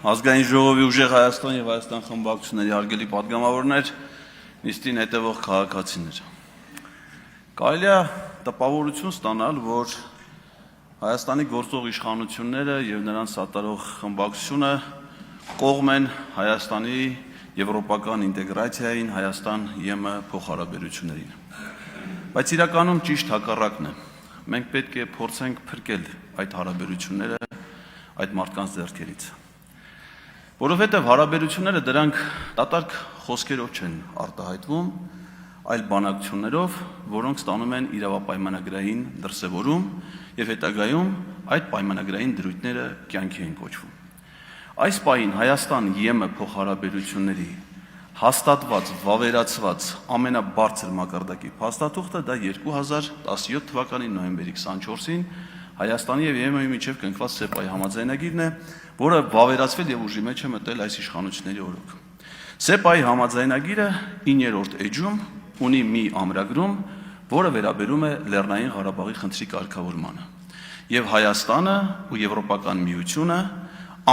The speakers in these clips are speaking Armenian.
Ազգային ժողովի ուժեղ Հայաստան եւ Հայաստան խմբակցությունների հարգելի պատգամավորներ, նիստին հետևող քաղաքացիներ։ Կարելի է տպավորություն ստանալ, որ Հայաստանի գործող իշխանությունները եւ նրանց սատարող խմբակցությունը կողմ են Հայաստանի եվրոպական ինտեգրացիային, Հայաստան-ԵՄ փոխհարաբերություններին։ Բայց իրականում ճիշտ հակառակն է։ Մենք պետք է փորձենք փրկել այդ հարաբերությունները այդ մարդկանց ձեռքերից։ Որովհետև հարաբերությունները դրանք դատարկ խոսքերով չեն արտահայտվում, այլ բանակցություններով, որոնք ստանում են իրավապայմանագրային դրսևորում եւ հետագայում այդ պայմանագրային դրույթները կյանքի են կոչվում։ Այս պահին Հայաստան-ԵՄ փոխհարաբերությունների հաստատված, վավերացված ամենաբարձր մակարդակի փաստաթուղթը դա 2017 թվականի նոյեմբերի 24-ին Հայաստանի եւ ԵՄ-ի միջև կնքված ՍԵՊԱ-ի համաձայնագիրն է, որը վավերացվել եւ ուժի մեջ է մտել այս իշխանությունների օրոք։ ՍԵՊԱ-ի համաձայնագիրը 9-րդ էջում ունի մի ամրագրում, որը վերաբերում է Լեռնային Ղարաբաղի խնդրի կարգավորմանը։ Եվ Հայաստանը ու Եվրոպական միությունը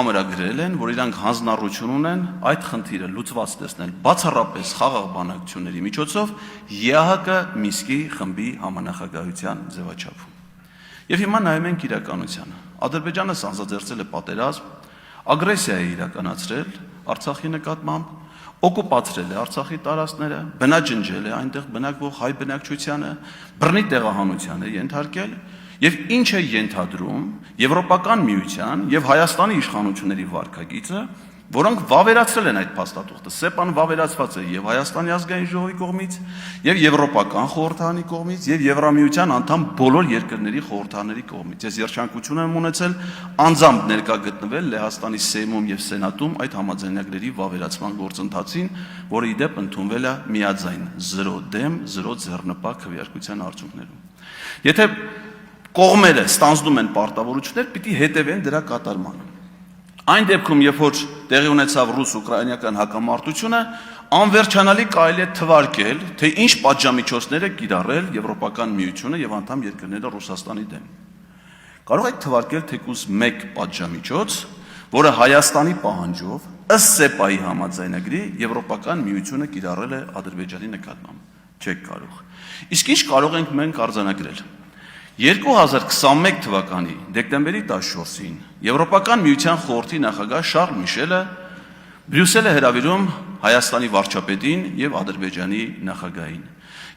ամրագրել են, որ իրանք հանձնառություն ունեն այդ խնդիրը լուծված տեսնել բացառապես խաղաղ բանակցությունների միջոցով ԵԱՀԿ Մինսկի խմբի համանախագահության ձևաչափում։ Եվ հիմա նայում ենք իրականությանը։ Ադրբեջանը սանձազերծել է պատերազմ, ագրեսիա է իրականացրել Արցախի նկատմամբ, օկուպացրել է Արցախի տարածքները, բնաջնջել է այնտեղ բնակվող հայ բնակչությանը, բռնի տեղահանության է ենթարկել եւ ինչ է ենթադրում Եվրոպական միության եւ Հայաստանի իշխանությունների վարքագիծը, որոնք վավերացրել են այդ փաստաթուղթը։ ՍԵՊԱ-ն վավերացված է եւ Հայաստանի ազգային ժողովի կողմից, եւ Եվրոպական խորհրդարանի կողմից, եւ Եվրամիության անդամ բոլոր երկրների խորհրդարանների կողմից։ Ես երջանկություն եմ ունեցել անձամբ ներկա գտնվել Լեհաստանի Սեյմում եւ Սենատում այդ համաձայնագրերի վավերացման գործընթացին, որը ի դեպ ընդունվել է միաձայն 0 դեմ, 0 ձեռնպահ քվեարկության արդյունքներում։ Եթե կողմերը ստանձնում են պարտավորություններ, պիտի հետևեն դրա կատարմանը։ Այն դեպքում, երբ որ տեղի ունեցավ ռուս-ուկրաինական հակամարտությունը, անվերջանալի կարելի է թվարկել, թե ինչ պատժամիջոցներ է կիրառել Եվրոպական միությունը եւ անդամ երկրները Ռուսաստանի դեմ։ Կարող եք թվարկել թեկուզ մեկ պատժամիջոց, որը Հայաստանի պահանջով ըստ ՍԵՊԱ-ի համաձայնագրի Եվրոպական միությունը կիրառել է Ադրբեջանի նկատմամբ։ Չեք կարող։ Իսկ ինչ կարող ենք մենք արձանագրել։ 2021 թվականի դեկտեմբերի 14-ին Եվրոպական միության խորհրդի նախագահ Շարլ Միշելը Բրյուսել է հրավիրում Հայաստանի վարչապետին եւ Ադրբեջանի նախագահին։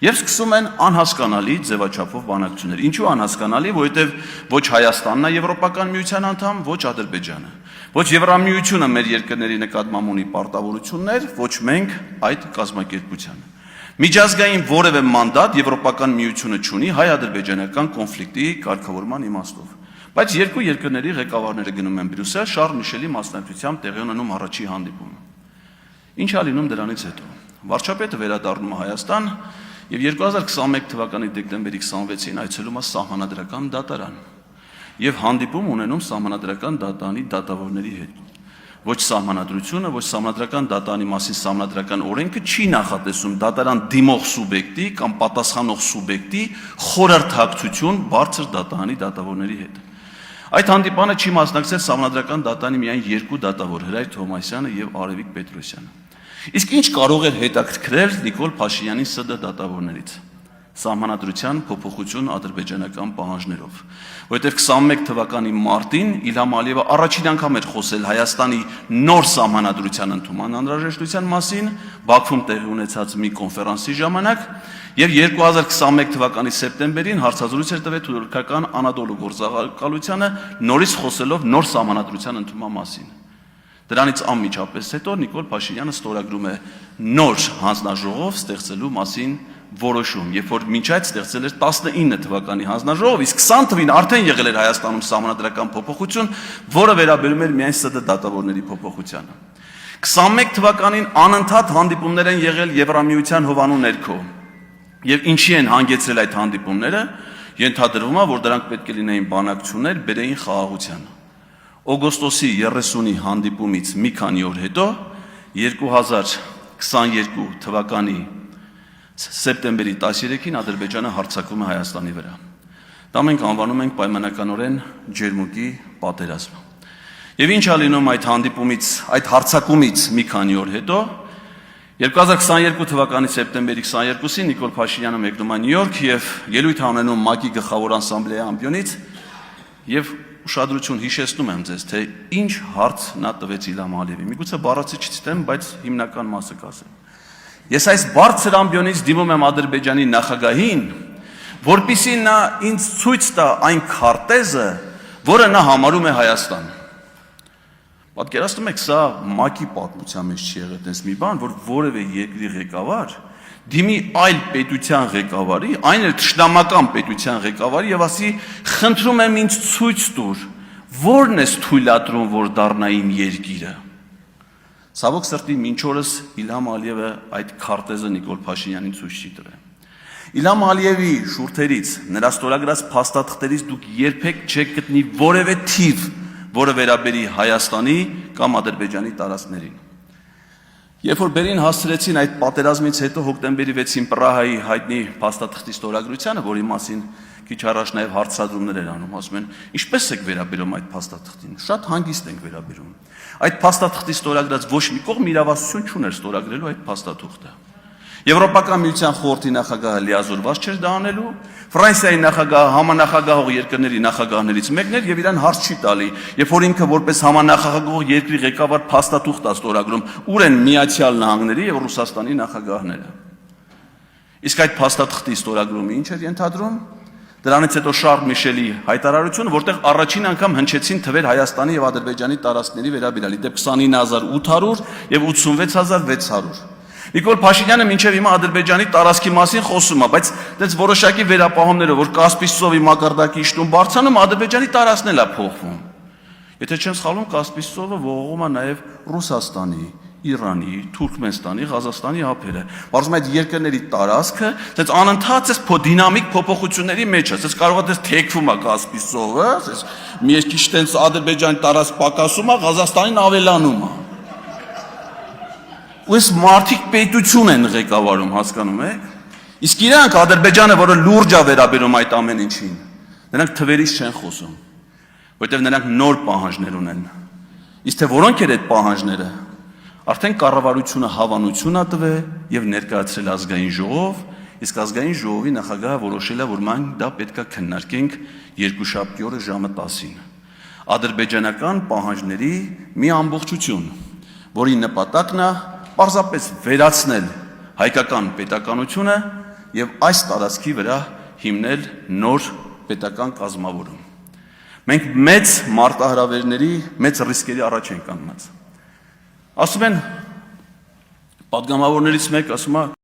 Եվ սկսում են անհասկանալի ձևաչափով բանակցություններ։ Ինչու անհասկանալի, որովհետեւ ոչ Հայաստանն է Եվրոպական միության անդամ, ոչ Ադրբեջանը։ Ոչ Եվրամիությունը մեր երկրների նկատմամբ ունի պարտավորություններ, ոչ մենք այդ կազմակերպությանը։ Միջազգային որևէ մանդատ Եվրոպական միությունը չունի հայ-ադրբեջանական կոնֆլիկտի կարգավորման իմաստով։ Բայց երկու երկրների ղեկավարները գնում են Բրյուսել Շարլ Միշելի մասնակցությամբ տեղի ունենում առաջի հանդիպումը։ Ինչ է լինում դրանից հետո։ Վարչապետը վերադառնում է Հայաստան եւ 2021 թվականի դեկտեմբերի 26-ին այցելում է Սահմանադրական դատարան եւ հանդիպում ունենում Սահմանադրական դատարանի դատավորների հետ։ Ոչ սահմանադրությունը, ոչ սահմանադրական դատարանի մասին սահմանադրական օրենքը չի նախատեսում դատարան դիմող սուբյեկտի կամ պատասխանող սուբյեկտի խորհրդակցություն բարձր դատարանի դատավորների հետ։ Այդ հանդիպանը չի մասնակցել սահմանադրական դատարանի միայն երկու դատավոր՝ Հրայր Թովմասյանը եւ Արևիկ Պետրոսյանը։ Իսկ ինչ կարող էր հետաքրքրել Նիկոլ Փաշինյանին ՍԴ դատավորներից։ Սահմանադրության փոփոխություն ադրբեջանական պահանջներով, որովհետև 21 թվականի մարտին Իլհամ Ալիևը առաջին անգամ էր խոսել Հայաստանի նոր սահմանադրության ընդունման անհրաժեշտության մասին Բաքվում տեղի ունեցած մի կոնֆերանսի ժամանակ եւ 2021 թվականի սեպտեմբերին հարցազրույց էր տվել թուրքական Անադոլու գործակալությանը նորից խոսելով նոր սահմանադրության ընդունման մասին։ Դրանից անմիջապես հետո Նիկոլ Փաշինյանը ստորագրում է նոր հանձնաժողով ստեղծելու մասին որոշում, երբ որ մինչ այդ ստեղծել էր 19 թվականի հանձնաժողով, իսկ 20 թվին արդեն եղել էր Հայաստանում սահմանադրական փոփոխություն, որը վերաբերում էր միայն ՍԴ դատավորների փոփոխությանը։ 21 թվականին անընդհատ հանդիպումներ են եղել Եվրամիության հովանու ներքո։ Եվ ինչի են հանգեցրել այդ հանդիպումները, ենթադրվում է, որ դրանք պետք է լինեին բանակցություններ, բերեին խաղաղության։ Օգոստոսի 30-ի հանդիպումից մի քանի օր հետո 2022 թվականի սեպտեմբերի 13-ին Ադրբեջանը հարձակվում է Հայաստանի վրա։ Դա մենք անվանում ենք պայմանականորեն ջերմուկի պատերազմ։ Եվ ինչ է լինում այդ հանդիպումից, այդ հարձակումից մի քանի օր հետո, 2022 թվականի սեպտեմբերի 22-ին Նիկոլ Փաշինյանը մեկնում է Նյու Յորք եւ ելույթ է ունենում ՄԱԿ-ի գլխավոր ասամբլեայի ամբիոնից եւ ուշադրություն հիշեցնում եմ ձեզ, թե ինչ հարց նա տվեց Իլհամ Ալիևին։ Միգուցե բառացի չցիտեմ, բայց հիմնական մասը կասեմ։ Ես այս բարձր ամբիոնից դիմում եմ Ադրբեջանի նախագահին, որպեսզի նա ինձ ցույց տա այն քարտեզը, որը նա համարում է Հայաստան։ Պատկերացնում եք, սա ՄԱԿ-ի պատմության մեջ չի եղել այդպես մի բան, որ որևէ երկրի ղեկավար դիմի այլ պետության ղեկավարի, այն էլ թշնամական պետության ղեկավարի եւ ասի, խնդրում եմ ինձ ցույց տուր, որն ես թույլատրում, որ դառնա իմ երկիրը։ Ցավոք սրտի մինչ օրս Իլհամ Ալիևը այդ քարտեզը Նիկոլ Փաշինյանին ցույց չի տվել։ Իլհամ Ալիևի շուրթերից, նրա ստորագրած փաստաթղթերից դուք երբեք չեք գտնի որևէ թիվ, որը վերաբերի Հայաստանի կամ Ադրբեջանի տարածքներին։ Երբ որ Բերին հասցրեցին այդ պատերազմից հետո հոկտեմբերի 6-ին Պրահայի հայտնի փաստաթղթի ստորագրությանը, որի մասին քիչ առաջ նաև հարցադրումներ էր անում, ասում են, ինչպես եք վերաբերում այդ փաստաթղթին։ Շատ հանգիստ ենք վերաբերում։ Այդ փաստաթղթի ստորագրած ոչ մի կողմ իրավասություն չուներ ստորագրելու այդ փաստաթուղթը։ Եվրոպական միության խորհրդի նախագահը լիազորված չէր դա անելու, Ֆրանսիայի նախագահը համանախագահող երկրների նախագահներից մեկն էր եւ իրան հարց չի տալի, երբ որ ինքը որպես համանախագահող երկրի ղեկավար փաստաթուղթ է ստորագրում, ուր են Միացյալ Նահանգների եւ Ռուսաստանի նախագահները։ Իսկ այդ փաստաթղթի ստորագրումը ինչ էր ենթադրում։ Դրանից հետո Շարլ Միշելի հայտարարությունը, որտեղ առաջին անգամ հնչեցին թվեր Հայաստանի եւ Ադրբեջանի տարածքների վերաբերյալ, դեպ 29800 եւ 86600։ Նիկոլ Փաշինյանը մինչև հիմա Ադրբեջանի տարածքի մասին խոսում է, բայց դες որոշակի վերապահումները, որ Կասպից ծովի մակարդակի իշխնում բարձրանում, Ադրբեջանի տարածքն էլ է փոխվում։ Եթե չեմ սխալվում, Կասպից ծովը ողողում է նաև Ռուսաստանի, Իրանի, Թուրքմենստանի, Ղազախստանի ափերը։ Բարձրում այդ երկրների տարածքը, դες անընդհատ էս դինամիկ փոփոխությունների մեջ է, դες կարող է դες թեքվում է Կասպից ծովը, դες մի քիչ տենց Ադրբեջանի տարածք պակասում է, Ղազախստանին ավելանում է։ Ույս մարդիկ պետություն են ղեկավարում, հասկանում եք։ Իսկ իրանք Ադրբեջանը, որը լուրջ է վերաբերում այդ ամեն ինչին, նրանք թվերից չեն խոսում, որտեղ նրանք նոր պահանջներ ունեն։ Իսկ թե որոնք են այդ պահանջները, արդեն կառավարությունը հավանություն է տվել եւ ներկայացրել ազգային ժողով, իսկ ազգային ժողովի նախագահը որոշել է, որ մենք դա պետքա քննարկենք երկուշաբթի օրը ժամը 10-ին։ Ադրբեջանական պահանջների մի ամբողջություն, որի նպատակն է պարզապես վերացնել հայկական պետականությունը եւ այս տարածքի վրա հիմնել նոր պետական կազմավորում։ Մենք մեծ մարտահրավերների, մեծ ռիսկերի առաջ ենք կանգնած։ Ասում են, պատգամավորներից մեկ ասում է,